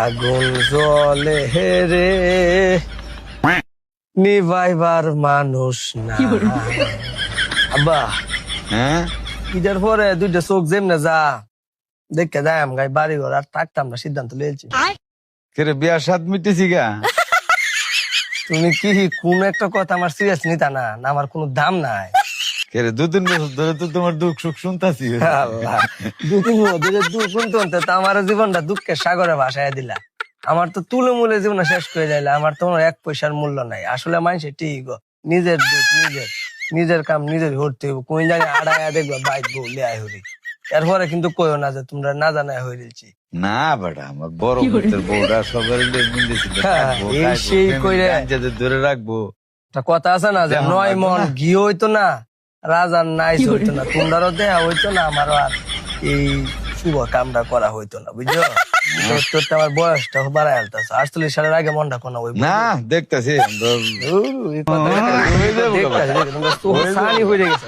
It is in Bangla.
আগুন জ্বলে রে নিভাইবার মানুষ না। আব্বা হ্যাঁ ঈদের পরে দুইটা চোখ যেমনে যা দেখে যাই আম গাই বাড়ি ঘর আর থাকতাম না, সিদ্ধান্ত লিয়েছি। কেরে বিয়ার স্বাদ মিটেছি গা। তুমি কি কোন একটা কথা আমার সিরিয়াস নিতা না, না আমার কোনো দাম নাই। কেরে 2-3 বছর ধরে তো তোমার দুঃখ সুখ শুনতাছি। আল্লাহ, দুদিন দুঃখ শুনতে শুনতে তো আমার জীবনটা দুঃখের সাগরে ভাসায় দিলা। আমার তো তুলে মূলে জীবন শেষ করে দিলা। আমার তো এক পয়সার মূল্য নাই। আসলে মানুষের ঠিক গো, নিজের দুঃখ নিজের কাম নিজের করতে হইব। কোন জায়গায় আড়াইয়া দেখবা বাইক বউ লিয়াই হরি। এরপরে কিন্তু কইও না যে তোমরা না জানাই হয়ে দিচ্ছি। না বেটা, আমার বড় পুত্রের বউটা সবার মিলেছিল, হ্যাঁ, এই সেই কইরে। ধরে রাখবো। একটা কথা আছে না যে যেমন 9 লাগবে মন না? ঘি হইতো না, রাজার নাই হইতো না, তোমরারও দেয়া হইতো না, আমারও আর এই শুভ কামটা করা হইতো না, বুঝছো? তোর তো আমার বয়সটা বাড়ায় আলতাছে। 48 সালের আগে মনটা কোনা হইব না দেখতেছি সানি হয়ে গেছে।